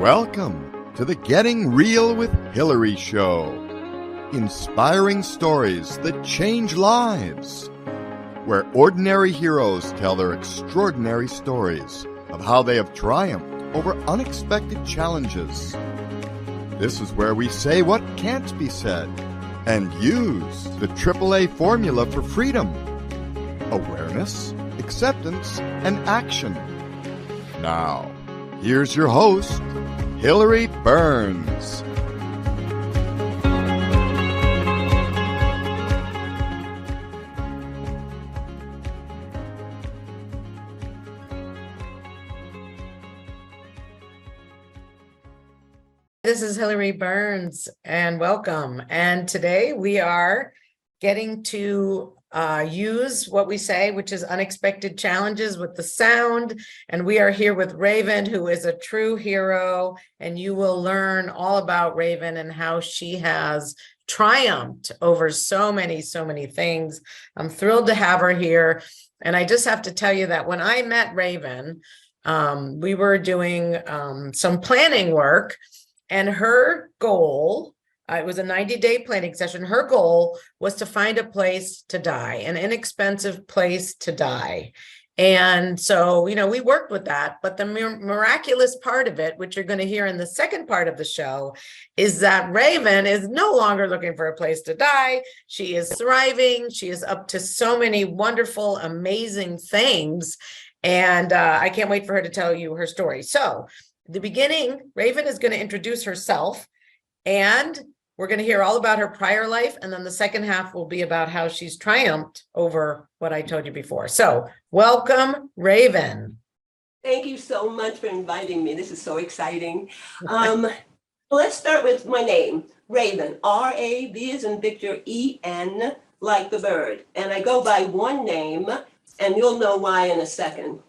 Welcome to the Getting Real with Hillary show. Inspiring stories that change lives. Where ordinary heroes tell their extraordinary stories of how they have triumphed over unexpected challenges. This is where we say what can't be said and use the AAA formula for freedom. Awareness, acceptance, and action. Now, here's your host, Hillary Burns. This is Hillary Burns, and welcome. And today we are getting to use what we say, which is unexpected challenges with the sound. And we are here with Raven, who is a true hero. And you will learn all about Raven and how she has triumphed over so many things. I'm thrilled to have her here. And I just have to tell you that when I met Raven, we were doing some planning work. And her goal, it was a 90-day planning session. Her goal was to find a place to die, an inexpensive place to die. And so, we worked with that. But the miraculous part of it, which you're going to hear in the second part of the show, is that Raven is no longer looking for a place to die. She is thriving. She is up to so many wonderful, amazing things. And I can't wait for her to tell you her story. So, the beginning, Raven is going to introduce herself, and we're going to hear all about her prior life. And then the second half will be about how she's triumphed over what I told you before. So welcome, Raven. Thank you so much for inviting me. This is so exciting. Let's start with my name, Raven, R-A-V as in Victor, E-N, like the bird. And I go by one name, and you'll know why in a second.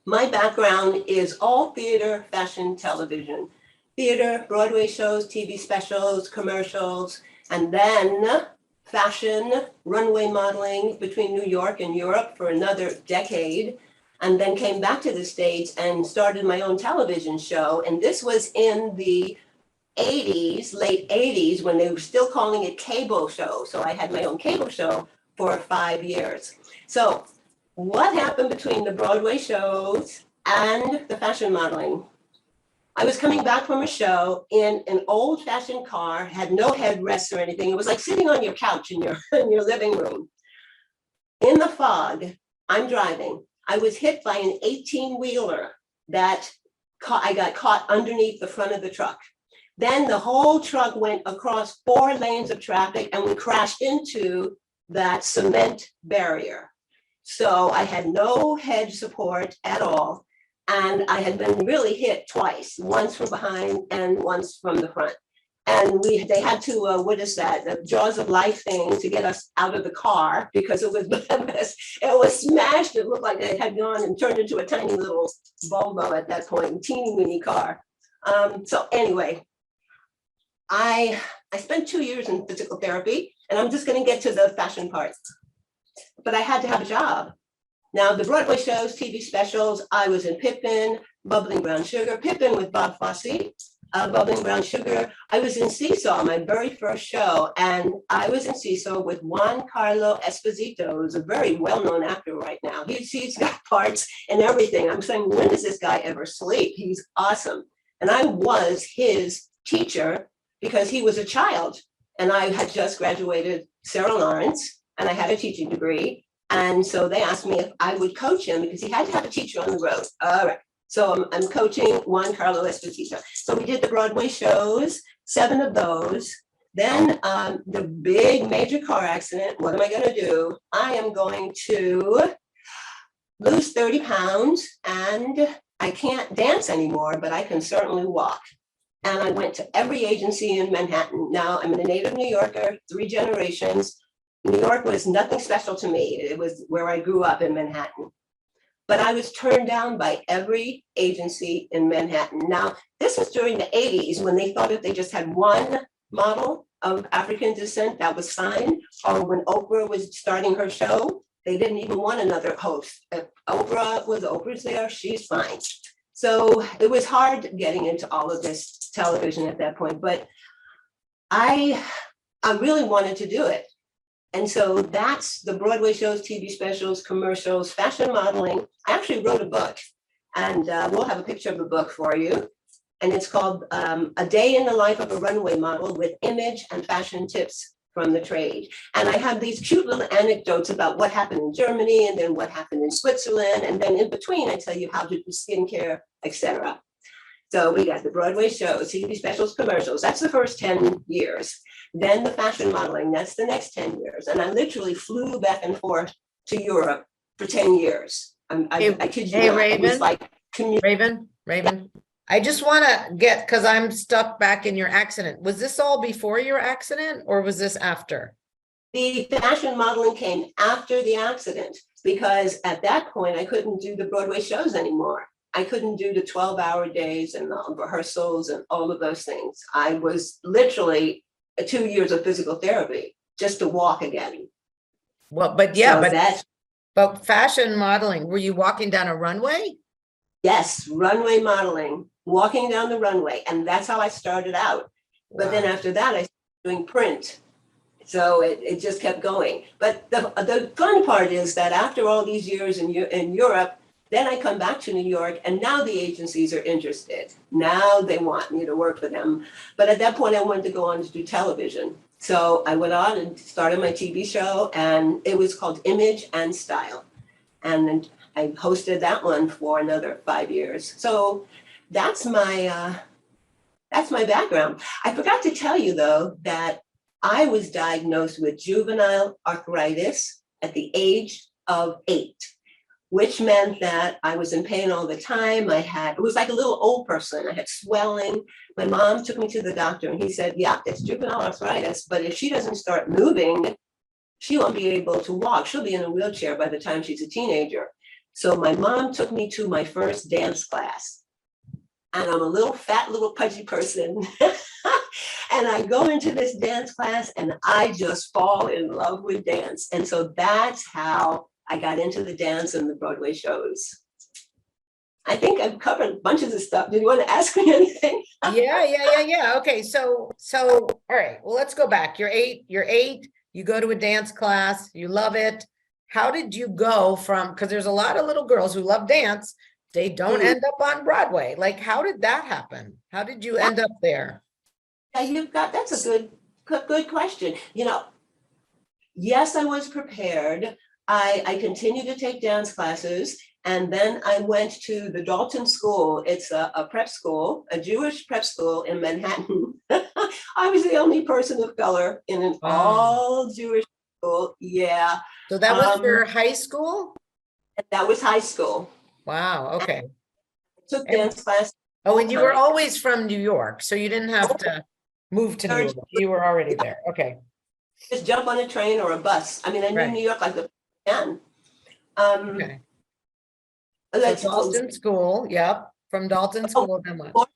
My background is all theater, fashion, television. Theater, Broadway shows, TV specials, commercials, and then fashion, runway modeling between New York and Europe for another decade, and then came back to the States and started my own television show. And this was in the 80s, late 80s, when they were still calling it cable show. So I had my own cable show for 5 years. So what happened between the Broadway shows and the fashion modeling? I was coming back from a show in an old-fashioned car, had no headrests or anything. It was like sitting on your couch in your living room. In the fog, I'm driving. I was hit by an 18-wheeler that I got caught underneath the front of the truck. Then the whole truck went across 4 lanes of traffic, and we crashed into that cement barrier. So I had no head support at all. And I had been really hit twice, once from behind and once from the front. And they had to, the jaws of life thing to get us out of the car because it was smashed. It looked like it had gone and turned into a tiny little Volvo at that point, teeny weeny car. So anyway, I spent 2 years in physical therapy, and I'm just going to get to the fashion part. But I had to have a job. Now, the Broadway shows, TV specials, I was in Pippin, Bubbling Brown Sugar, Pippin with Bob Fosse, Bubbling Brown Sugar. I was in Seesaw, my very first show, and I was in Seesaw with Juan Carlo Esposito, who's a very well-known actor right now. He's got parts and everything. I'm saying, when does this guy ever sleep? He's awesome. And I was his teacher because he was a child, and I had just graduated Sarah Lawrence, and I had a teaching degree. And so they asked me if I would coach him because he had to have a teacher on the road. All right. So I'm coaching Juan Carlo Esposito. So we did the Broadway shows, 7 of those. Then the big major car accident. What am I going to do? I am going to lose 30 pounds, and I can't dance anymore, but I can certainly walk. And I went to every agency in Manhattan. Now I'm a native New Yorker, 3 generations. New York was nothing special to me. It was where I grew up in Manhattan. But I was turned down by every agency in Manhattan. Now, this was during the 80s when they thought if they just had one model of African descent, that was fine. Or when Oprah was starting her show, they didn't even want another host. If Oprah's there, she's fine. So it was hard getting into all of this television at that point, but I really wanted to do it. And so that's the Broadway shows, TV specials, commercials, fashion modeling. I actually wrote a book, and we'll have a picture of the book for you. And it's called A Day in the Life of a Runway Model with Image and Fashion Tips from the Trade. And I have these cute little anecdotes about what happened in Germany and then what happened in Switzerland. And then in between, I tell you how to do skincare, etc. So we got the Broadway shows, TV specials, commercials. That's the first 10 years. Then the fashion modeling, that's the next 10 years. And I literally flew back and forth to Europe for 10 years. I kid you not. It was like Raven, I just want to get, because I'm stuck back in your accident. Was this all before your accident or was this after? The fashion modeling came after the accident, because at that point I couldn't do the Broadway shows anymore. I couldn't do the 12-hour days and the rehearsals and all of those things. I was literally 2 years of physical therapy just to walk again. Well, but yeah, so but fashion modeling, were you walking down a runway? Yes, runway modeling, walking down the runway. And that's how I started out. But then after that, I started doing print. So it just kept going. But the fun part is that after all these years in Europe, then I come back to New York, and now the agencies are interested. Now they want me to work for them. But at that point, I wanted to go on to do television. So I went on and started my TV show, and it was called Image and Style. And then I hosted that one for another 5 years. So that's my background. I forgot to tell you, though, that I was diagnosed with juvenile arthritis at the age of 8. Which meant that I was in pain all the time. It was like a little old person. I had swelling. My mom took me to the doctor and he said, yeah, it's juvenile arthritis, but if she doesn't start moving, she won't be able to walk. She'll be in a wheelchair by the time she's a teenager. So my mom took me to my first dance class. And I'm a little fat, little pudgy person. And I go into this dance class and I just fall in love with dance. And so that's how I got into the dance and the Broadway shows. I think I've covered bunches of stuff. Did you want to ask me anything? Yeah. Okay, so all right. Well, let's go back. You're eight. You go to a dance class. You love it. How did you go from? Because there's a lot of little girls who love dance. They don't end up on Broadway. Like, how did that happen? How did you end up there? Yeah, that's a good question. Yes, I was prepared. I continued to take dance classes, and then I went to the Dalton School. It's a prep school, a Jewish prep school in Manhattan. I was the only person of color in an all Jewish school. Yeah. So that was your high school? That was high school. Wow. Okay. I took dance class. Oh, and you were always from New York, so you didn't have to move to New York. You were already there. Okay. Just jump on a train or a bus. I mean, I knew New York like the can. Okay. So Dalton School, yep. From Dalton School, then what?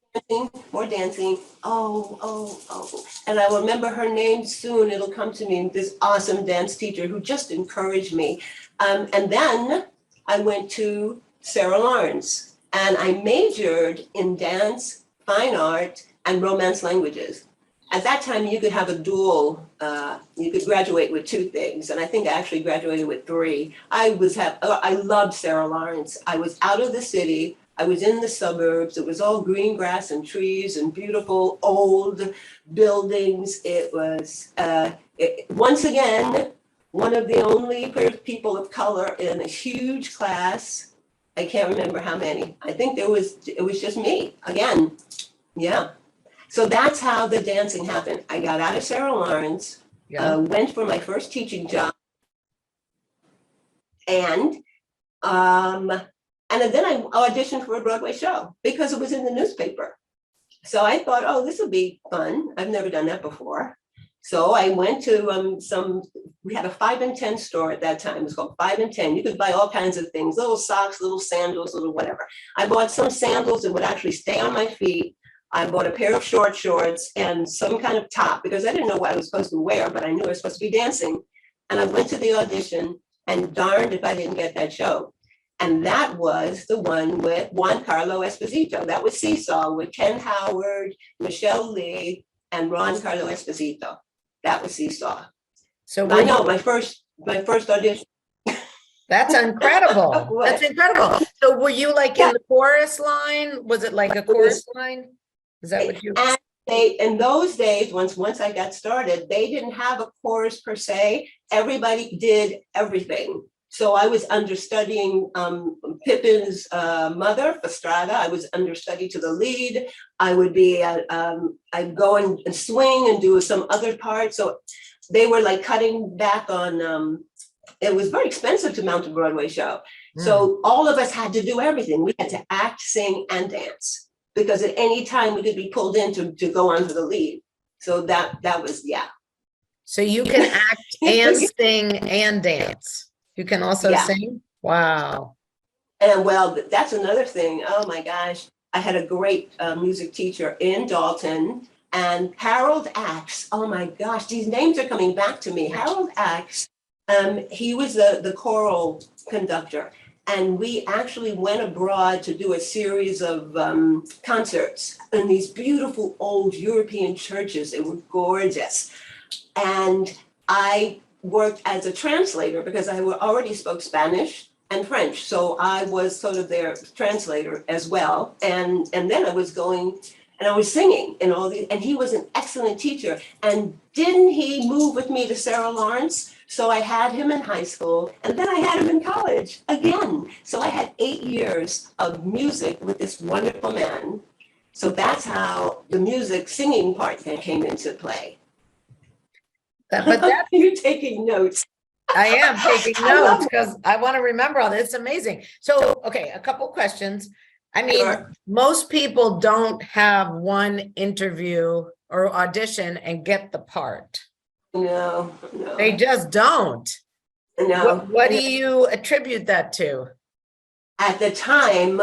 More dancing. Oh. And I will remember her name soon. It'll come to me. This awesome dance teacher who just encouraged me. And then I went to Sarah Lawrence, and I majored in dance, fine art, and Romance languages. At that time, you could have a dual, you could graduate with 2 things. And I think I actually graduated with 3. I loved Sarah Lawrence. I was out of the city. I was in the suburbs. It was all green grass and trees and beautiful old buildings. It was, once again, one of the only people of color in a huge class. I can't remember how many. I think it was just me again. Yeah. So that's how the dancing happened. I got out of Sarah Lawrence, went for my first teaching job, and then I auditioned for a Broadway show because it was in the newspaper. So I thought, oh, this will be fun. I've never done that before. So I went to we had a 5 and 10 store at that time. It was called 5 and 10. You could buy all kinds of things, little socks, little sandals, little whatever. I bought some sandals that would actually stay on my feet. I bought a pair of short shorts and some kind of top because I didn't know what I was supposed to wear, but I knew I was supposed to be dancing. And I went to the audition, and darned if I didn't get that show. And that was the one with Juan Carlo Esposito. That was Seesaw with Ken Howard, Michelle Lee, and Juan Carlo Esposito. That was Seesaw. So I know my first audition. that's incredible. What? That's incredible. So were you like in the chorus line? Was it like a chorus line? Is that what you? And they, in those days, once I got started, they didn't have a chorus per se. Everybody did everything. So I was understudying Pippin's mother, Fastrada. I was understudy to the lead. I would be, I'd go and swing and do some other parts. So they were like cutting back on, it was very expensive to mount a Broadway show. So all of us had to do everything. We had to act, sing, and dance, because at any time we could be pulled in to go on to the lead. So that was, yeah. So you can act and sing and dance. You can also sing? Wow. And well, that's another thing. Oh my gosh. I had a great music teacher in Dalton, and Harold Axe. Oh my gosh, these names are coming back to me. Harold Axe, he was the choral conductor. And we actually went abroad to do a series of concerts in these beautiful old European churches. They were gorgeous. And I worked as a translator because I already spoke Spanish and French. So I was sort of their translator as well. And then I was going and I was singing and all these, and he was an excellent teacher. And didn't he move with me to Sarah Lawrence? So I had him in high school, and then I had him in college again. So I had 8 years of music with this wonderful man. So that's how the music singing part came into play. But you're taking notes. I am taking notes because I want to remember all this. It's amazing. So, okay, a couple questions. I mean, most people don't have one interview or audition and get the part. No. They just don't. No. What do you attribute that to? At the time,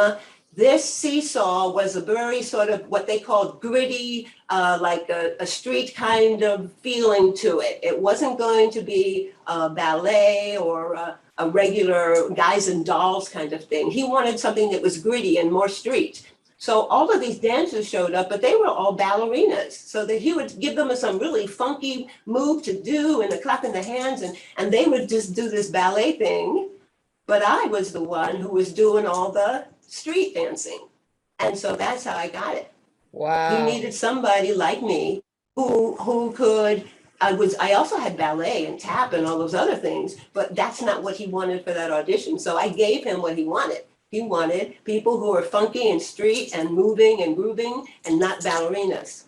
this Seesaw was a very sort of what they called gritty, like a street kind of feeling to it. It wasn't going to be a ballet or a regular guys and dolls kind of thing. He wanted something that was gritty and more street. So all of these dancers showed up, but they were all ballerinas. So that he would give them some really funky move to do and the clapping the hands, and they would just do this ballet thing. But I was the one who was doing all the street dancing. And so that's how I got it. Wow. He needed somebody like me who could, I also had ballet and tap and all those other things, but that's not what he wanted for that audition. So I gave him what he wanted. He wanted people who are funky and street and moving and grooving and not ballerinas.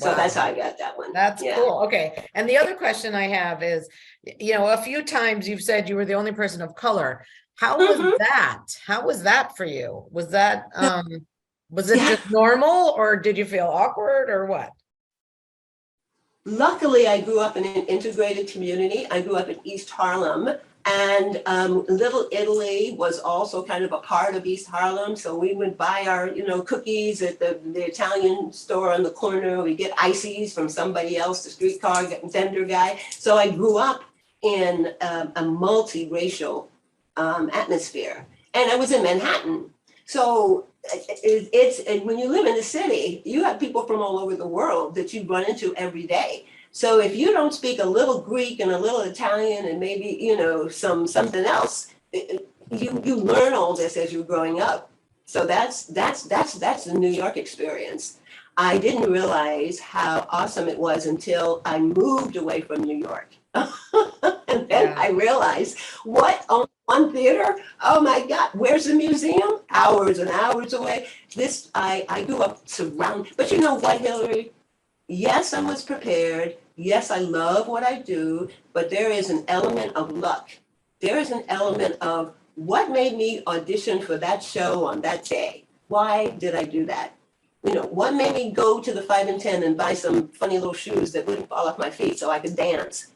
So that's how I got that one. That's cool. Okay. And the other question I have is, a few times you've said you were the only person of color. How was that? How was that for you? Was that, was it just normal, or did you feel awkward, or what? Luckily, I grew up in an integrated community. I grew up in East Harlem. And Little Italy was also kind of a part of East Harlem. So we would buy our, cookies at the Italian store on the corner. We get ices from somebody else, the streetcar vendor guy. So I grew up in a multiracial atmosphere. And I was in Manhattan. So it's when you live in the city, you have people from all over the world that you run into every day. So if you don't speak a little Greek and a little Italian and maybe, something else, you learn all this as you're growing up. So that's the New York experience. I didn't realize how awesome it was until I moved away from New York. And then I realized, what, one theater? Oh my God, where's the museum? Hours and hours away. I grew up surrounded, but you know what, Hillary? Yes, I was prepared. Yes, I love what I do, but there is an element of luck. There is an element of what made me audition for that show on that day. Why did I do that? What made me go to the 5 and 10 and buy some funny little shoes that wouldn't fall off my feet so I could dance?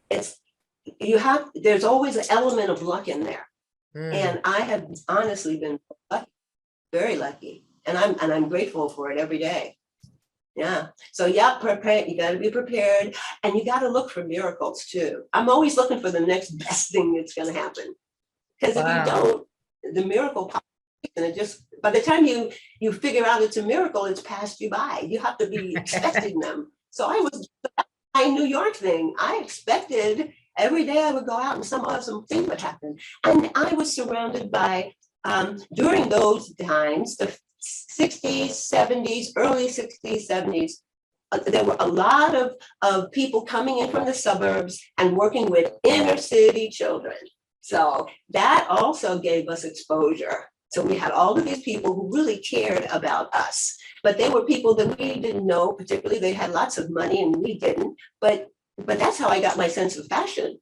There's always an element of luck in there. And I have honestly been lucky, very lucky. And I'm grateful for it every day. Yeah. So prepare. You got to be prepared, and you got to look for miracles too. I'm always looking for the next best thing that's going to happen. Because if you Wow. don't, the miracle pops, and it just, by the time you figure out it's a miracle, it's passed you by. You have to be expecting them. So I was my New York thing. I expected every day I would go out and some awesome thing would happen. And I was surrounded by, during those times, the 60s, 70s, early 60s, 70s, there were a lot of people coming in from the suburbs and working with inner city children. So that also gave us exposure. So we had all of these people who really cared about us, but they were people that we didn't know particularly. They had lots of money and we didn't, but that's how I got my sense of fashion,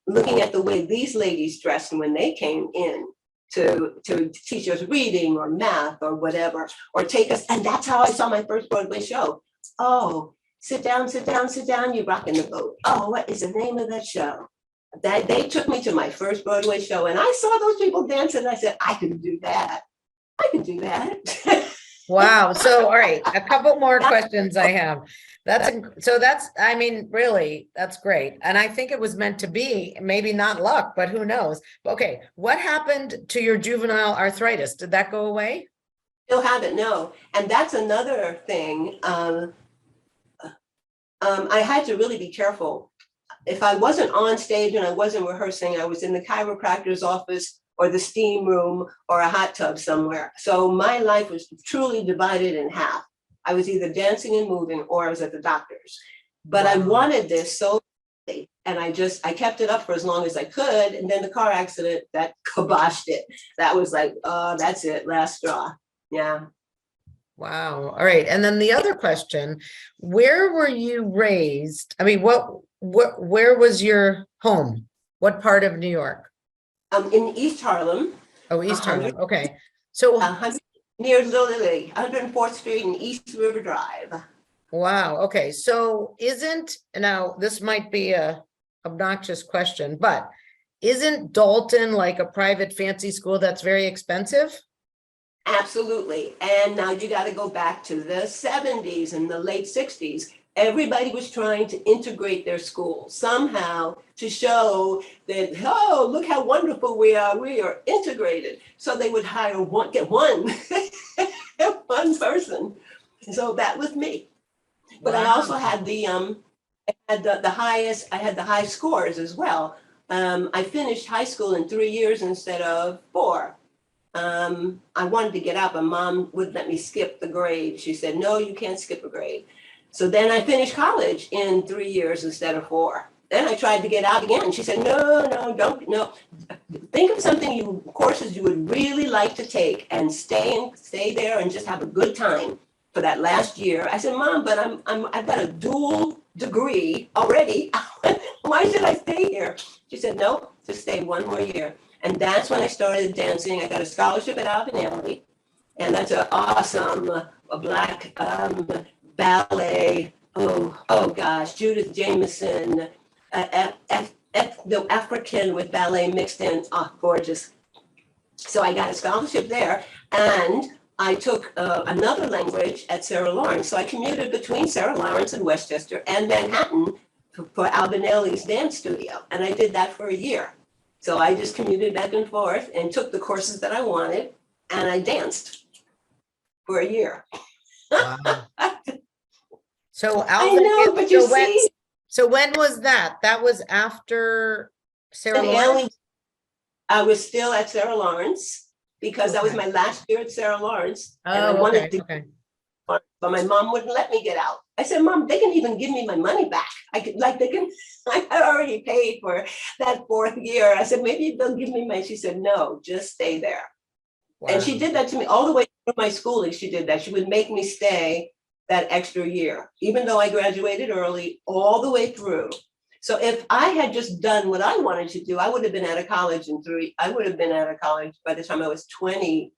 looking at the way these ladies dressed when they came in to teach us reading or math or whatever, or take us. And that's how I saw my first Broadway show. Oh, sit down, sit down, sit down, you're rocking the boat. Oh, what is the name of that show? That they took me to my first Broadway show and I saw those people dancing and I said, I can do that. I can do that. Wow. So, all right, a couple more questions I have. I mean, really, that's great. And I think it was meant to be, maybe not luck, but who knows? Okay, what happened to your juvenile arthritis? Did that go away? Still haven't, no. And that's another thing. I had to really be careful. If I wasn't on stage and I wasn't rehearsing, I was in the chiropractor's office or the steam room or a hot tub somewhere. So my life was truly divided in half. I was either dancing and moving or I was at the doctor's. But I wanted this so badly, and I kept it up for as long as I could. And then the car accident, that kiboshed it. That was like, oh, that's it, last straw. Yeah. Wow. All right. And then the other question, where were you raised? I mean, where was your home? What part of New York? In East Harlem. Oh, East Harlem. Okay. So near Lily, 104th Street and East River Drive. wow. Okay. So now this might be a obnoxious question, but isn't Dalton like a private fancy school that's very expensive? Absolutely. And now you got to go back to the 70s and the late 60s. Everybody was trying to integrate their school somehow to show that, oh, look how wonderful we are. We are integrated. So they would get one person. So that was me. But wow. I also had the high scores as well. I finished high school in 3 years instead of 4. I wanted to get out, but Mom wouldn't let me skip the grade. She said, no, you can't skip a grade. So then I finished college in 3 years instead of 4. Then I tried to get out again. She said, no. Think of courses you would really like to take and stay there and just have a good time for that last year. I said, Mom, but I've got a dual degree already. Why should I stay here? She said, no, just stay 1 more year. And that's when I started dancing. I got a scholarship at Alvin, and that's an awesome Black ballet. Oh gosh, Judith Jameson, the African with ballet mixed in. Oh, gorgeous. So I got a scholarship there, and I took another language at Sarah Lawrence. So I commuted between Sarah Lawrence and Westchester and Manhattan for Albinelli's dance studio, and I did that for a year. So I just commuted back and forth and took the courses that I wanted, and I danced for a year. Wow. So I know, but you see. So when was that? That was after Sarah Lawrence? I was still at Sarah Lawrence because that was my last year at Sarah Lawrence. And I wanted to, but my mom wouldn't let me get out. I said, Mom, they can even give me my money back. I had already paid for that 4th year. I said, maybe they'll give me she said, no, just stay there. Wow. And she did that to me all the way through my schooling. She did that. She would make me stay that extra year, even though I graduated early, all the way through. So if I had just done what I wanted to do, I would have been out of college I would have been out of college by the time I was 20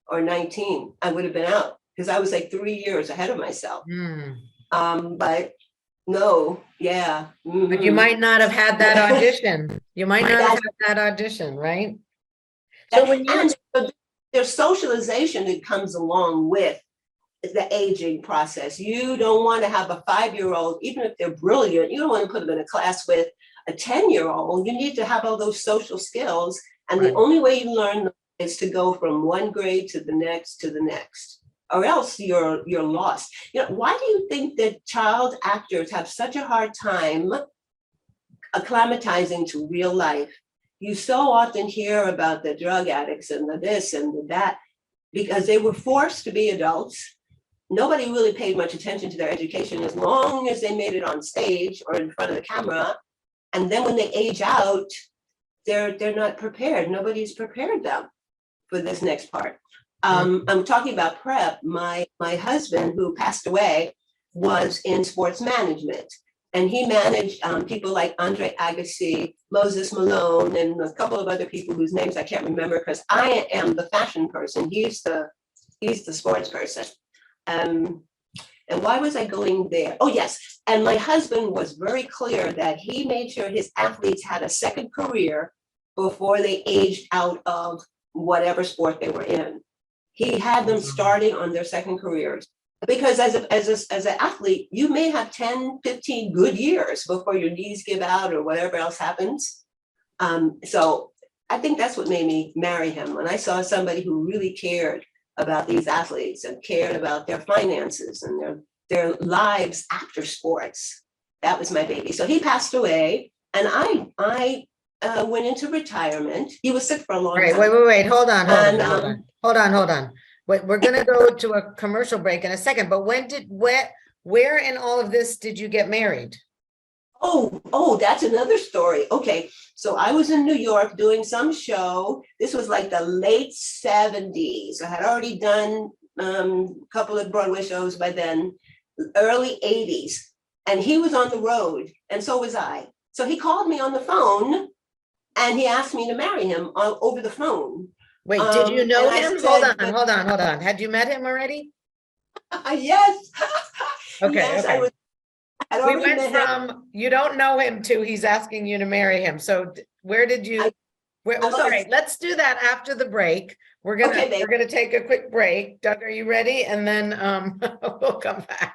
or 19. I would have been out because I was like 3 years ahead of myself. But no, yeah. Mm-hmm. But you might not have had that audition. You might not have had that audition, right? So there's socialization that comes along with the aging process. You don't want to have a 5-year-old, even if they're brilliant, you don't want to put them in a class with a 10-year-old. You need to have all those social skills And the only way you learn is to go from one grade to the next to the next, or else you're lost. Why do you think that child actors have such a hard time acclimatizing to real life? You so often hear about the drug addicts and the this and the that, because they were forced to be adults. Nobody really paid much attention to their education as long as they made it on stage or in front of the camera. And then when they age out, they're not prepared. Nobody's prepared them for this next part. I'm talking about prep. My husband, who passed away, was in sports management. And he managed people like Andre Agassi, Moses Malone, and a couple of other people whose names I can't remember because I am the fashion person. He's the sports person. And why was I going there? Oh, yes. And my husband was very clear that he made sure his athletes had a second career before they aged out of whatever sport they were in. He had them starting on their second careers. Because as an athlete, you may have 10, 15 good years before your knees give out or whatever else happens. So I think that's what made me marry him. When I saw somebody who really cared about these athletes and cared about their finances and their lives after sports. That was my baby. So he passed away, and I went into retirement. He was sick for a long time. Wait. Hold on. Wait, we're going to go to a commercial break in a second, but where in all of this did you get married? Oh, that's another story. Okay, so I was in New York doing some show. This was like the late 70s. I had already done a couple of Broadway shows by then, early 80s. And he was on the road, and so was I. So he called me on the phone, and he asked me to marry him over the phone. Wait, did you know him? Hold on. Had you met him already? Yes. Okay, yes, okay. We went from you don't know him to he's asking you to marry him. So where did you? All right, let's do that after the break. We're gonna take a quick break. Doug, are you ready? And then we'll come back.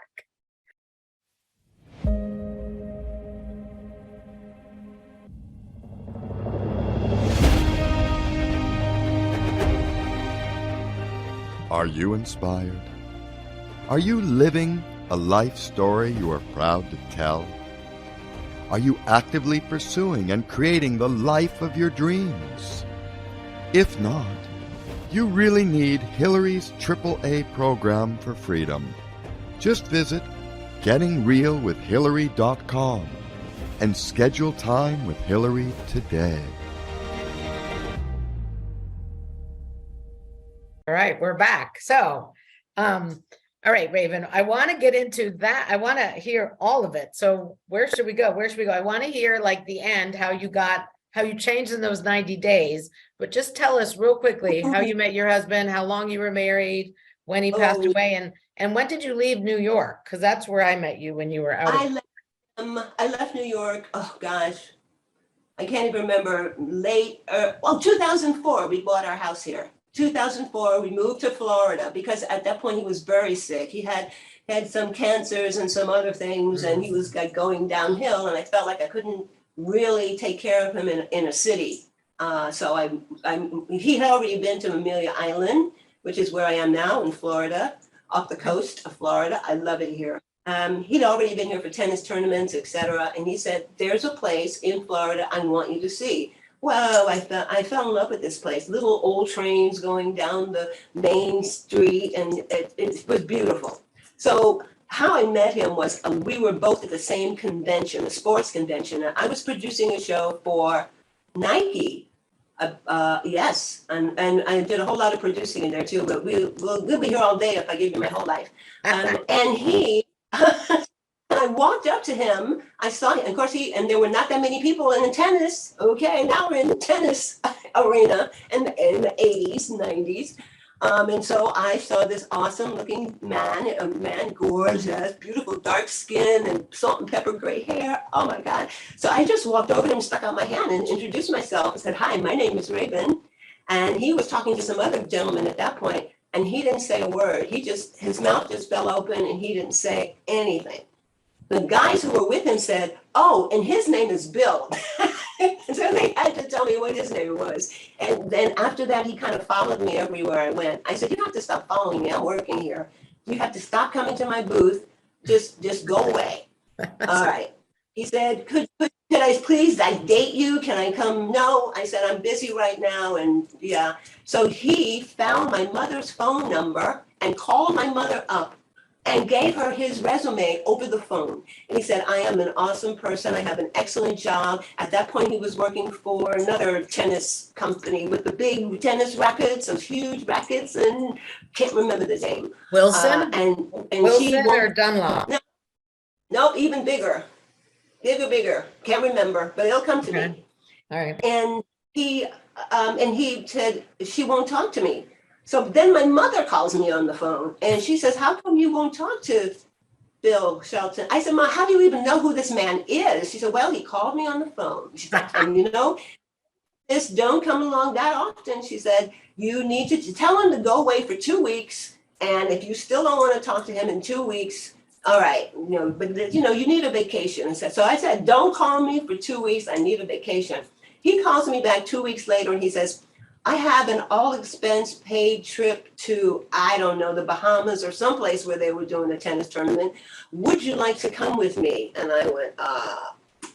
Are you inspired? Are you living a life story you are proud to tell? Are you actively pursuing and creating the life of your dreams? If not, you really need Hillary's AAA program for freedom. Just visit gettingrealwithhillary.com and schedule time with Hillary today. All right, we're back. So, all right, Raven, I want to get into that. I want to hear all of it. So where should we go? I want to hear like the end, how you changed in those 90 days, but just tell us real quickly how you met your husband, how long you were married, when he passed away, and when did you leave New York? Because that's where I met you, when you were out. I left New York, oh gosh, I can't even remember, 2004, we bought our house here. 2004, we moved to Florida because at that point he was very sick. He had some cancers and some other things, and he was going downhill, and I felt like I couldn't really take care of him in a city. So he had already been to Amelia Island, which is where I am now in Florida, off the coast of Florida. I love it here. He'd already been here for tennis tournaments, etc. And he said, "There's a place in Florida I want you to see." Well, I fell in love with this place. Little old trains going down the main street, and it was beautiful. So how I met him was we were both at the same convention, a sports convention. I was producing a show for Nike. Yes, and I did a whole lot of producing in there too. But we'll be here all day if I give you my whole life. And he. I walked up to him, I saw him, of course and there were not that many people in the tennis, okay, now we're in the tennis arena in the 80s, 90s, and so I saw this awesome looking man, gorgeous, beautiful dark skin and salt and pepper gray hair, oh my God. So I just walked over to him, stuck out my hand and introduced myself and said, "Hi, my name is Raven," and he was talking to some other gentleman at that point, and he didn't say a word, his mouth just fell open and he didn't say anything. The guys who were with him said, "Oh, and his name is Bill." So they had to tell me what his name was. And then after that, he kind of followed me everywhere I went. I said, you have to stop following me. I'm working here. You have to stop coming to my booth. Just go away. All right. He said, could I please, I date you? Can I come? No. I said, I'm busy right now. And yeah. So he found my mother's phone number and called my mother up and gave her his resume over the phone. And he said, I am an awesome person. I have an excellent job. At that point, he was working for another tennis company with the big tennis rackets, those huge rackets, and can't remember the name. Wilson? And Wilson or Dunlop? No, even bigger. Bigger. Can't remember, but it'll come to me. All right. And he said, she won't talk to me. So then my mother calls me on the phone and she says, how come you won't talk to Bill Shelton? I said, Ma, how do you even know who this man is? She said, well, he called me on the phone. She said, and you know, this don't come along that often. She said, you need to tell him to go away for 2 weeks. And if you still don't want to talk to him in 2 weeks, all right, but you need a vacation. So I said, don't call me for 2 weeks. I need a vacation. He calls me back 2 weeks later and he says, I have an all expense paid trip to, I don't know, the Bahamas or someplace where they were doing a tennis tournament. Would you like to come with me? And I went,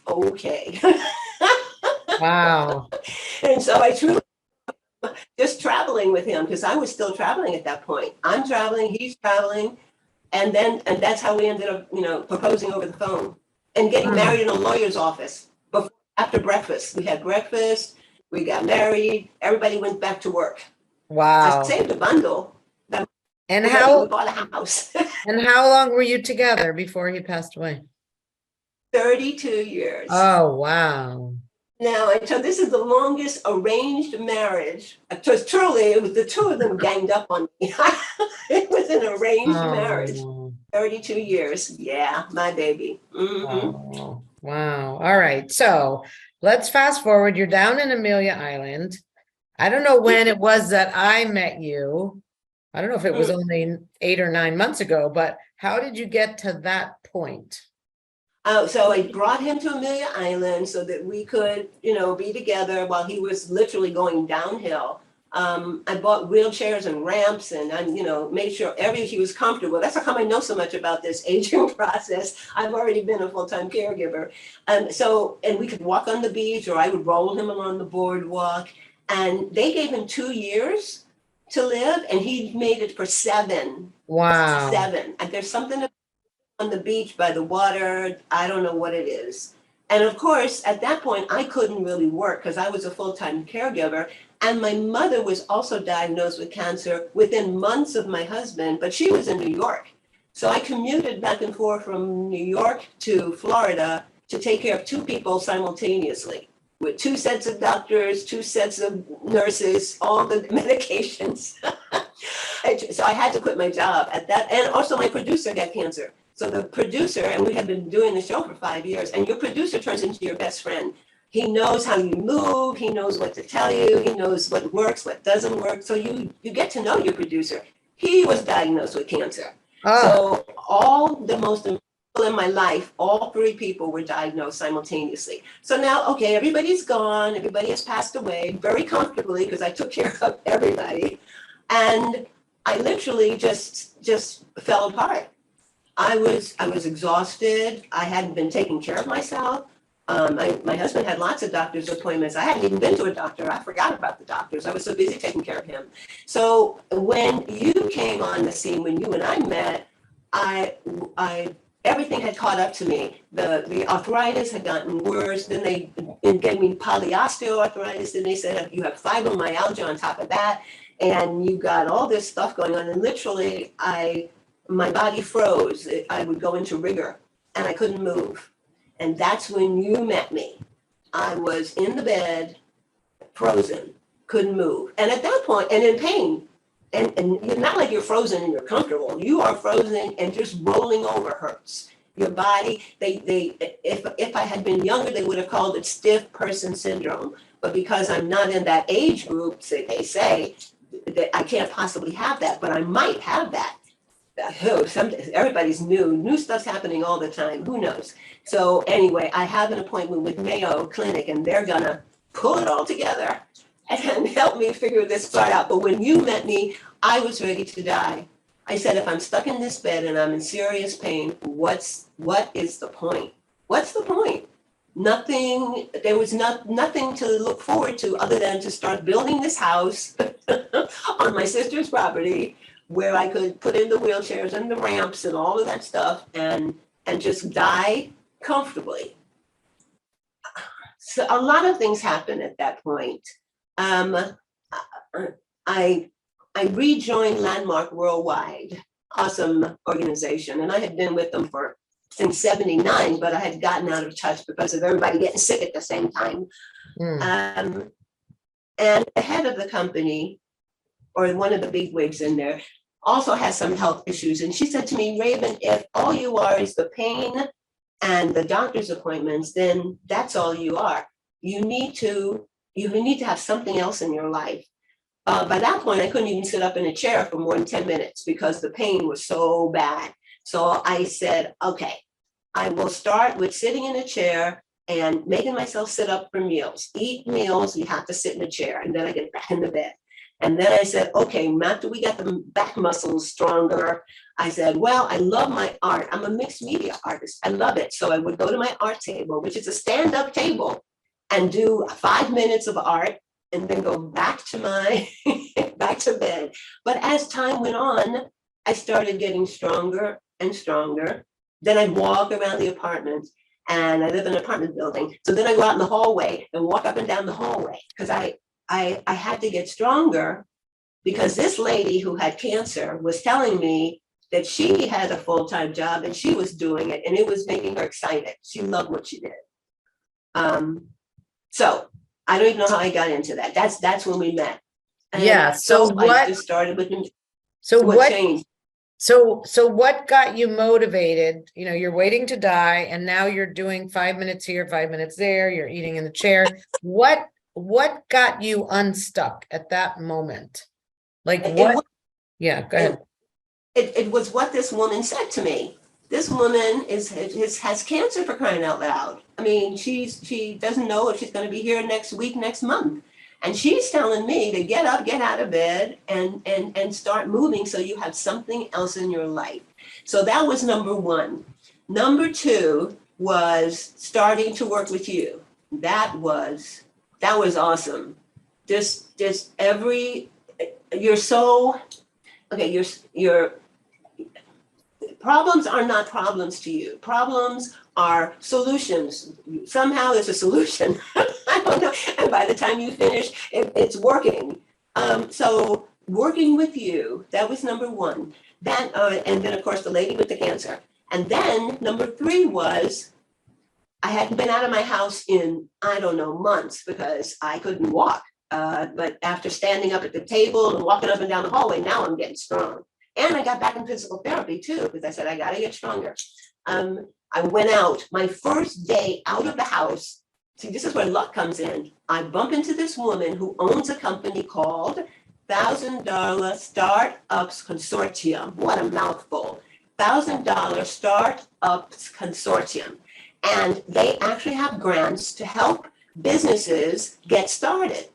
okay. Wow. And so I truly just traveling with him because I was still traveling at that point. I'm traveling, he's traveling. And that's how we ended up, proposing over the phone and getting married in a lawyer's office after breakfast. We had breakfast. We got married. Everybody went back to work. Wow. I saved a bundle. And we bought a house. And how long were you together before he passed away? 32 years. Oh, wow. Now, so this is the longest arranged marriage. Because truly, it was the two of them ganged up on me. It was an arranged marriage. 32 years. Yeah, my baby. Mm-hmm. Wow. All right. So let's fast forward. You're down in Amelia Island. I don't know when it was that I met you. I don't know if it was only 8 or 9 months ago, but how did you get to that point? So I brought him to Amelia Island so that we could, be together while he was literally going downhill. I bought wheelchairs and ramps and made sure he was comfortable. That's how come I know so much about this aging process. I've already been a full-time caregiver. And we could walk on the beach or I would roll him along the boardwalk. And they gave him 2 years to live and he made it for 7. Wow. 7. And there's something on the beach by the water. I don't know what it is. And of course, at that point, I couldn't really work because I was a full-time caregiver. And my mother was also diagnosed with cancer within months of my husband, but she was in New York. So I commuted back and forth from New York to Florida to take care of 2 people simultaneously with 2 sets of doctors, 2 sets of nurses, all the medications. So I had to quit my job at that. And also my producer got cancer. So the producer, and we had been doing the show for 5 years, and your producer turns into your best friend. He knows how you move. He knows what to tell you. He knows what works, what doesn't work. So you get to know your producer. He was diagnosed with cancer. Oh. So all the most important people in my life, all 3 people were diagnosed simultaneously. So now, okay, everybody's gone. Everybody has passed away very comfortably because I took care of everybody. And I literally just fell apart. I was exhausted. I hadn't been taking care of myself. My husband had lots of doctor's appointments. I hadn't even been to a doctor. I forgot about the doctors. I was so busy taking care of him. So when you came on the scene, when you and I met, everything had caught up to me. The arthritis had gotten worse. Then they gave me polyosteoarthritis. Then they said you have fibromyalgia on top of that, and you got all this stuff going on. And literally, my body froze. I would go into rigor and I couldn't move. And that's when you met me. I was in the bed, frozen, couldn't move. And at that point, and in pain. And it's not like you're frozen and you're comfortable. You are frozen and just rolling over hurts. Your body, if I had been younger, they would have called it stiff person syndrome. But because I'm not in that age group, they say that I can't possibly have that, but I might have that. everybody's new stuff's happening all the time. Who knows? So anyway, I have an appointment with Mayo Clinic, and they're gonna pull it all together and help me figure this part out. But when you met me, I was ready to die. I said, if I'm stuck in this bed and I'm in serious pain, what is the point? What's the point? Nothing, there was nothing to look forward to other than to start building this house on my sister's property where I could put in the wheelchairs and the ramps and all of that stuff and just die comfortably. So a lot of things happened at that point. I rejoined Landmark Worldwide, awesome organization, and I had been with them since '79, but I had gotten out of touch because of everybody getting sick at the same time. And the head of the company, or one of the big wigs in there, also has some health issues. And she said to me, Raven, if all you are is the pain and the doctor's appointments, then that's all you are. You need to have something else in your life. By that point, I couldn't even sit up in a chair for more than 10 minutes because the pain was so bad. So I said, okay, I will start with sitting in a chair and making myself sit up for meals. Eat meals, you have to sit in a chair, and then I get back in the bed. And then I said, okay, after we got the back muscles stronger, I said, well, I love my art. I'm a mixed media artist. I love it. So I would go to my art table, which is a stand-up table, and do 5 minutes of art, and then go back to my back to bed. But as time went on, I started getting stronger and stronger. Then I'd walk around the apartment, and I live in an apartment building. So then I go out in the hallway and walk up and down the hallway because I had to get stronger, because this lady who had cancer was telling me that she had a full-time job and she was doing it, and it was making her excited. She loved what she did. So I don't even know how I got into that. That's when we met. And Yeah. So what? I just started with him. So what changed? So what got you motivated? You know, you're waiting to die, and now you're doing 5 minutes here, 5 minutes there. You're eating in the chair. What got you unstuck at that moment? Like what? Yeah, go ahead. It was what this woman said to me. This woman has cancer, for crying out loud. I mean, she doesn't know if she's going to be here next week, next month. And she's telling me to get up, get out of bed, and start moving so you have something else in your life. So that was number one. Number two was starting to work with you. That was awesome. You're so, okay, your problems are not problems to you. Problems are solutions. Somehow there's a solution. I don't know. And by the time you finish, it's working. So working with you, that was number one. And then of course the lady with the cancer. And then number three was, I hadn't been out of my house in, I don't know, months because I couldn't walk. But after standing up at the table and walking up and down the hallway, now I'm getting strong. And I got back in physical therapy too, because I said, I got to get stronger. I went out, my first day out of the house. See, this is where luck comes in. I bump into this woman who owns a company called $1,000 Startups Consortium. What a mouthful. $1,000 Startups Consortium. And they actually have grants to help businesses get started.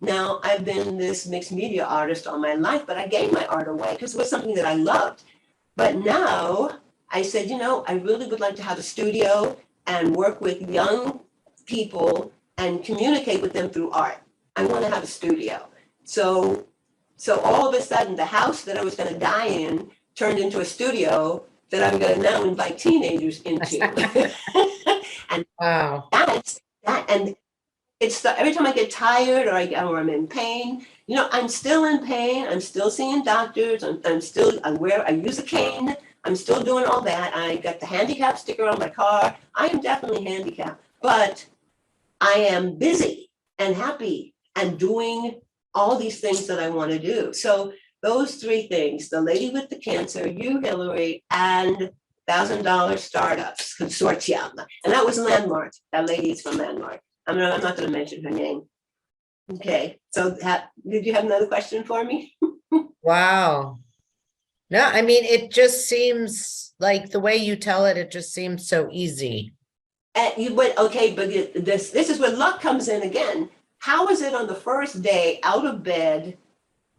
Now, I've been this mixed media artist all my life, but I gave my art away because it was something that I loved. But now I said, you know, I really would like to have a studio and work with young people and communicate with them through art. I want to have a studio. So all of a sudden, the house that I was going to die in turned into a studio that I'm going to now invite teenagers into. And Wow. that's that. And it's every time I get tired or I'm in pain, you know, I'm still in pain. I'm still seeing doctors. I use a cane. I'm still doing all that. I got the handicap sticker on my car. I am definitely handicapped, but I am busy and happy and doing all these things that I want to do. So those three things, the lady with the cancer, you, Hillary, and $1,000 Startups Consortium. And that was Landmark. That lady is from Landmark. I'm not going to mention her name. Okay. So did you have another question for me? Wow. No, I mean, it just seems like the way you tell it, it just seems so easy. And you went, okay, but this is where luck comes in again. How is it on the first day out of bed?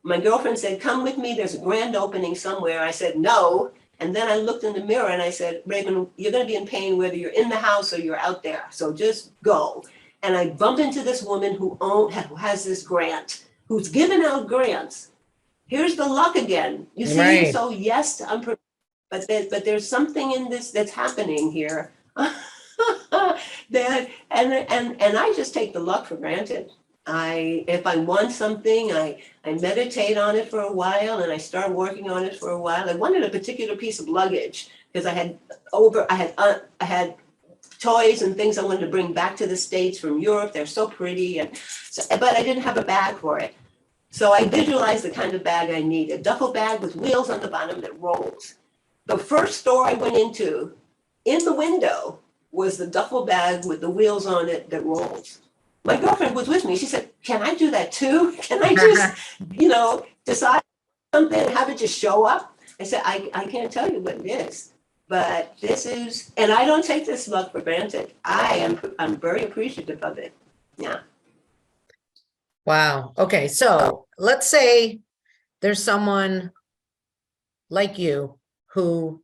My girlfriend said, come with me, there's a grand opening somewhere. I said, no. And then I looked in the mirror and I said, Raven, you're gonna be in pain whether you're in the house or you're out there. So just go. And I bumped into this woman who has this grant, who's given out grants. Here's the luck again. You see, Right. so yes, but there's something in this that's happening here. that and I just take the luck for granted. If I want something, I meditate on it for a while and I start working on it for a while. I wanted a particular piece of luggage because I had toys and things I wanted to bring back to the States from Europe. They're so pretty, but I didn't have a bag for it. So I visualized the kind of bag I need, a duffel bag with wheels on the bottom that rolls. The first store I went into, in the window, was the duffel bag with the wheels on it that rolls. My girlfriend was with me. She said, can I do that too? Can I just, decide something and have it just show up? I said, I can't tell you what it is, but this is, and I don't take this luck for granted. I'm very appreciative of it. Yeah. Wow. Okay. So let's say there's someone like you who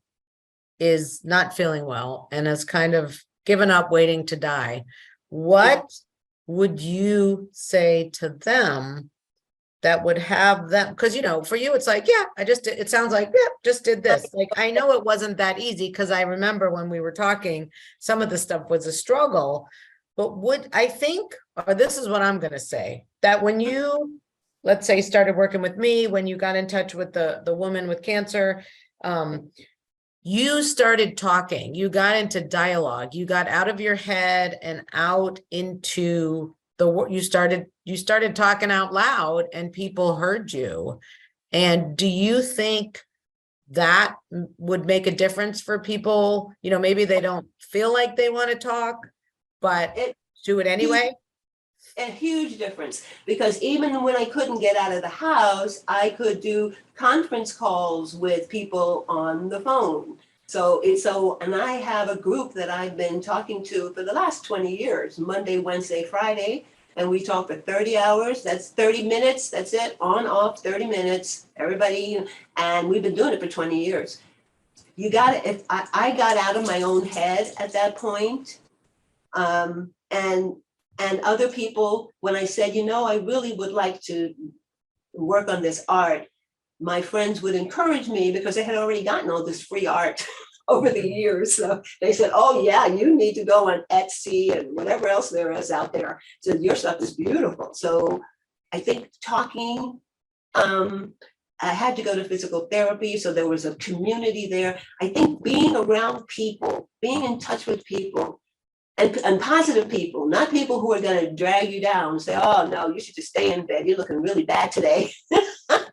is not feeling well and has kind of given up waiting to die. What would you say to them that would have them? Because, for you, it's like, yeah, it sounds like, yeah, just did this. Like, I know it wasn't that easy because I remember when we were talking, some of the stuff was a struggle. But this is what I'm going to say, that when you, let's say, started working with me, when you got in touch with the woman with cancer, you started talking, you got into dialogue, you got out of your head and out into you started talking out loud and people heard you. And do you think that would make a difference for people? Maybe they don't feel like they want to talk, but do it anyway. A huge difference, because even when I couldn't get out of the house, I could do conference calls with people on the phone. And I have a group that I've been talking to for the last 20 years, Monday, Wednesday, Friday, and we talk for 30 hours. That's 30 minutes. That's it, on, off, 30 minutes, everybody. And we've been doing it for 20 years. If I got out of my own head at that point, and other people, when I said, I really would like to work on this art, my friends would encourage me because they had already gotten all this free art over the years. So they said, oh yeah, you need to go on Etsy and whatever else there is out there. So your stuff is beautiful. So I think talking, I had to go to physical therapy. So there was a community there. I think being around people, being in touch with people, and positive people, not people who are going to drag you down and say, oh, no, you should just stay in bed. You're looking really bad today.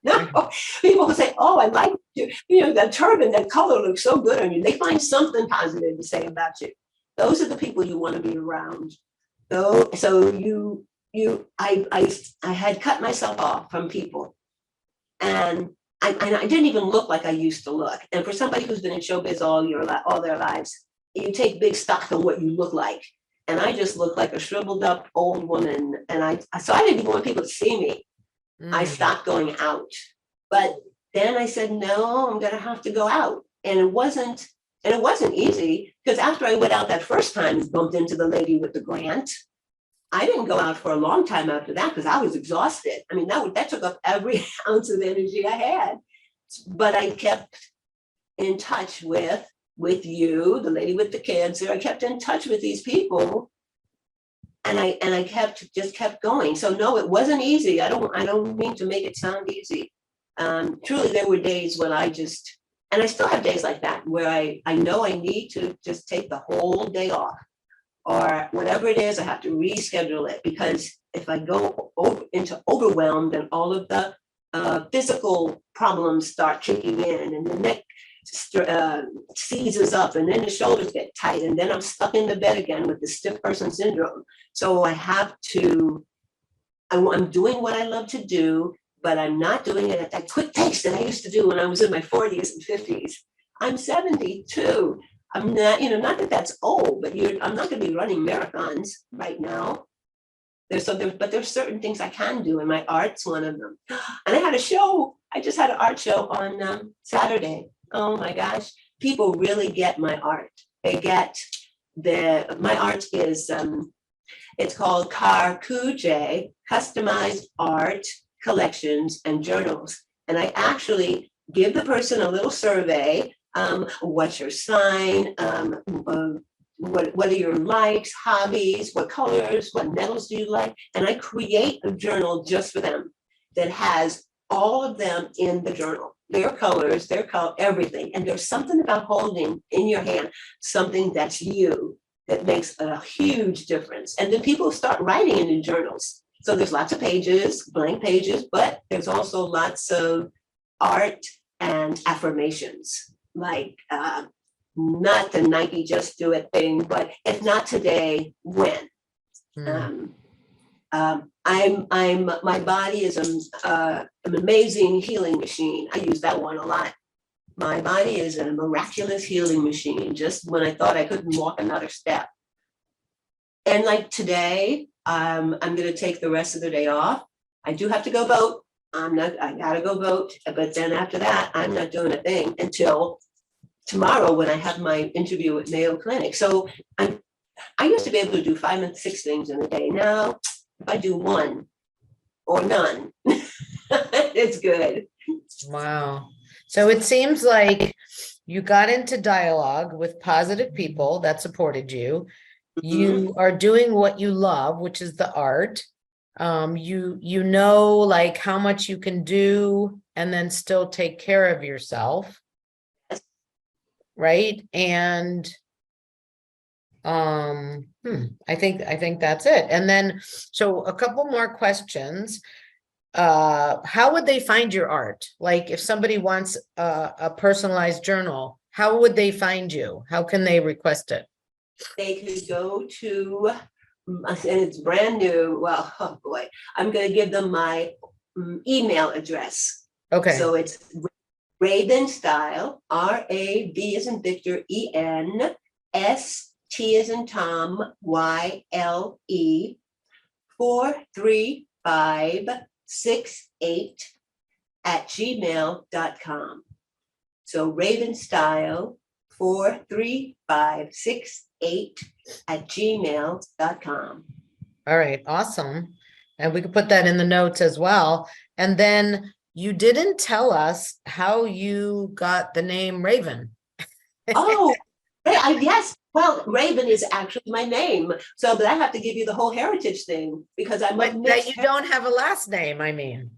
No, people who say, oh, I like you. That turban, that color looks so good on you. They find something positive to say about you. Those are the people you want to be around. So I had cut myself off from people. And I didn't even look like I used to look. And for somebody who's been in showbiz all their lives, you take big stock on what you look like. And I just looked like a shriveled up old woman. And so I didn't even want people to see me. I stopped going out. But then I said, no, I'm going to have to go out. And it wasn't easy, because after I went out that first time and bumped into the lady with the grant, I didn't go out for a long time after that because I was exhausted. I mean, that took up every ounce of energy I had. But I kept in touch with you, the lady with the cancer. I kept in touch with these people, and I kept going. So no, it wasn't easy. I don't mean to make it sound easy. Truly, there were days when and I still have days like that where I know I need to just take the whole day off, or whatever it is, I have to reschedule it, because if I go into overwhelmed, then all of the physical problems start kicking in, and the neck seizes up, and then the shoulders get tight, and then I'm stuck in the bed again with the stiff person syndrome. So I'm doing what I love to do, but I'm not doing it at that quick pace that I used to do when I was in my 40s and 50s. I'm 72. I'm not, not that that's old, but I'm not going to be running marathons right now. But there's certain things I can do, and my art's one of them. And I had a show. I just had an art show on Saturday. Oh my gosh, people really get my art. They get my art is it's called Carcuje Customized Art Collections and Journals, and I actually give the person a little survey. What's your sign? What are your likes, hobbies, what colors, what metals do you like? And I create a journal just for them that has all of them in the journal, their colors, everything. And there's something about holding in your hand something that's you that makes a huge difference. And then people start writing in the journals. So there's lots of pages, blank pages, but there's also lots of art and affirmations, like not the Nike just do it thing, but if not today, when? My body is an amazing healing machine. I use that one a lot. My body is a miraculous healing machine, just when I thought I couldn't walk another step. And like today, I'm going to take the rest of the day off. I do have to go vote. I gotta go vote. But then after that, I'm not doing a thing until tomorrow when I have my interview at Mayo Clinic. So I used to be able to do 5 and 6 things in a day. Now, if I do one or none, it's good. Wow. So it seems like you got into dialogue with positive people that supported you. You are doing what you love, which is the art. You know, like how much you can do and then still take care of yourself. Right. And I think that's it. And then, so a couple more questions. How would they find your art? Like if somebody wants a personalized journal, how would they find you? How can they request it? They could go to, and it's brand new. Well, oh boy, I'm going to give them my email address. Okay. So it's Raven Style, R-A-V as in Victor, E-N, S-T as in Tom, Y-L-E, 43568 @gmail.com. So Raven Style, 43568 @gmail.com. All right. Awesome. And we could put that in the notes as well. And then you didn't tell us how you got the name Raven. Oh, yes. Well, Raven is actually my name. So, but I have to give you the whole heritage thing because I'm But that you don't have a last name, I mean.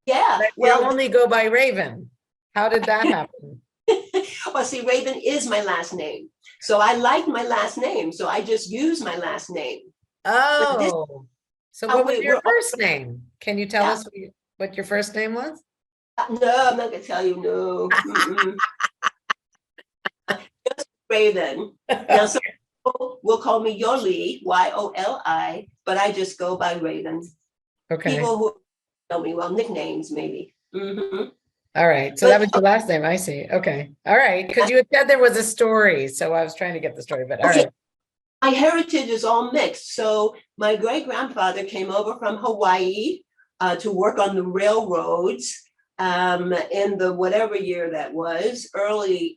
Yeah. Well, only go by Raven. How did that happen? Well, see, Raven is my last name. So I like my last name. So I just use my last name. Oh, so what was your first name? Can you tell us what your first name was? No, I'm not going to tell you. No. Just Raven. Now, some people will call me Yoli, Y-O-L-I, but I just go by Raven. Okay. People who know me, well, nicknames maybe. All right. So that was your last name. I see. Okay. All right. Because you had said there was a story. So I was trying to get the story, but all right. My heritage is all mixed. So my great-grandfather came over from Hawaii to work on the railroads in the whatever year that was, early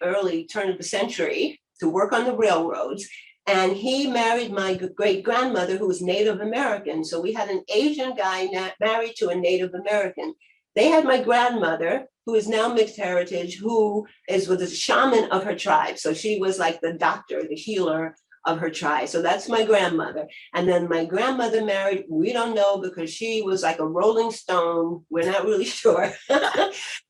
turn of the century, to work on the railroads. And he married my great-grandmother, who was Native American. So we had an Asian guy married to a Native American. They had my grandmother, who is now mixed heritage, who was a shaman of her tribe. So she was like the doctor, the healer of her tribe. So that's my grandmother. And then my grandmother married, we don't know because she was like a rolling stone. We're not really sure.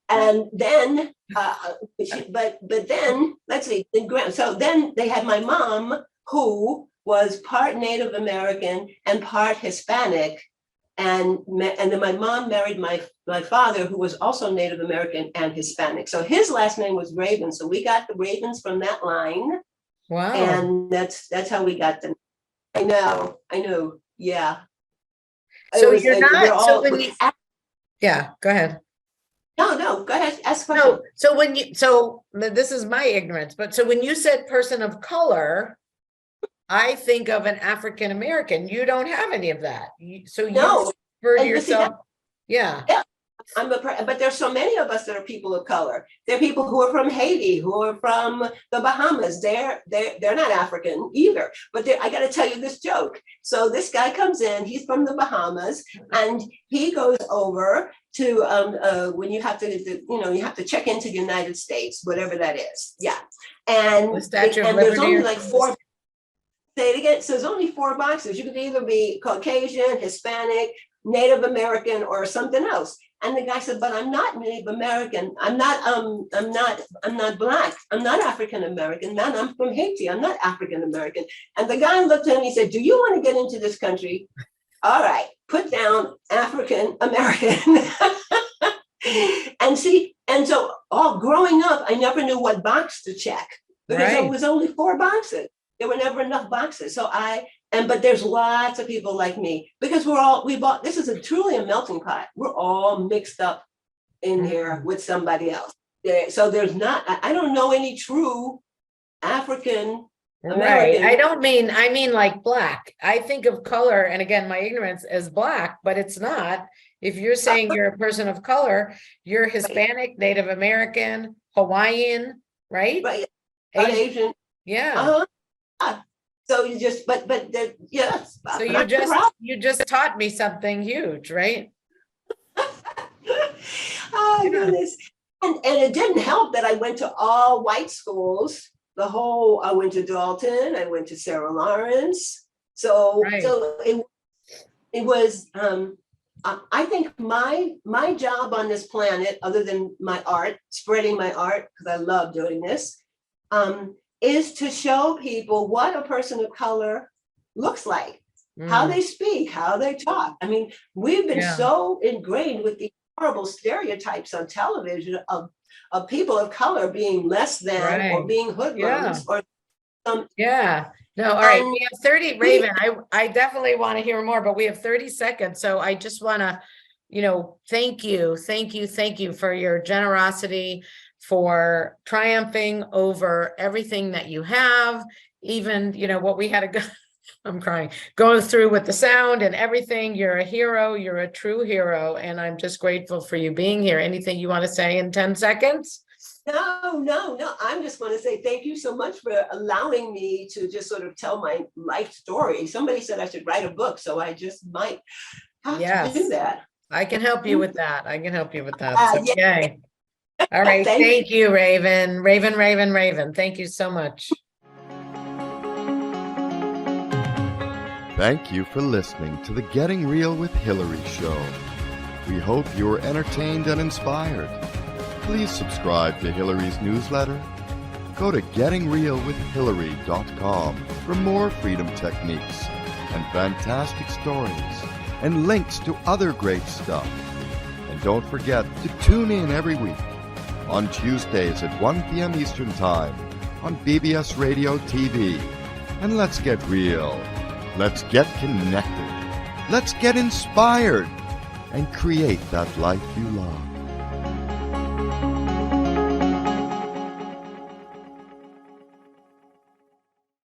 And then, but then, let's see, so then they had my mom, who was part Native American and part Hispanic. And then my mom married my father, who was also Native American and Hispanic. So his last name was Raven. So we got the Ravens from that line. Wow. And that's how we got them. I know. Yeah. So you're not, Yeah, go ahead. No, go ahead, ask a question. No, so this is my ignorance, but so when you said person of color, I think of an African American. You don't have any of that. So you No, refer to and you see yourself. Yeah. Yeah, but there's so many of us that are people of color. There are people who are from Haiti, who are from the Bahamas. They're not African either. But I got to tell you this joke. So this guy comes in. He's from the Bahamas, and he goes over to when you have to, you have to check into the United States, whatever that is. Yeah, and The Statue of and there's Liberty only or like four. Say it again. So there's only 4 boxes. You can either be Caucasian, Hispanic, Native American, or something else. And the guy said, but I'm not Native American. I'm not Black. I'm not African American. Man, I'm from Haiti. I'm not African American. And the guy looked at him, he said, do you want to get into this country? All right, put down African American. And so all growing up, I never knew what box to check because there was only 4 boxes. There were never enough boxes. But there's lots of people like me because this is truly a melting pot. We're all mixed up in here with somebody else. So I don't know any true African American. Right. I mean like Black. I think of color, and again, my ignorance, as Black, but it's not. If you're saying you're a person of color, you're Hispanic, Native American, Hawaiian, right? Right. Asian. Yeah. So you just, yes. So you just taught me something huge, right? Oh goodness. And it didn't help that I went to all white schools. I went to Dalton, I went to Sarah Lawrence. So it was, I think my job on this planet, other than my art, spreading my art, because I love doing this, is to show people what a person of color looks like, how they speak, how they talk. I mean, we've been so ingrained with the horrible stereotypes on television of people of color being less than or being hoodlums or some. Yeah. No, all right. We have 30, Raven. I definitely want to hear more, but we have 30 seconds. So I just want to, thank you for your generosity, for triumphing over everything that you have, even, what we had to go, I'm crying, going through with the sound and everything. You're a hero. You're a true hero. And I'm just grateful for you being here. Anything you want to say in 10 seconds? No. I'm just going to say thank you so much for allowing me to just sort of tell my life story. Somebody said I should write a book, so I just might have to do that. I can help you with that. Okay. All right. Thank you, Raven. Raven. Thank you so much. Thank you for listening to the Getting Real with Hillary show. We hope you were entertained and inspired. Please subscribe to Hillary's newsletter. Go to gettingrealwithhillary.com for more freedom techniques and fantastic stories and links to other great stuff. And don't forget to tune in every week on Tuesdays at 1 p.m. Eastern Time on BBS Radio TV. And let's get real. Let's get connected. Let's get inspired and create that life you love.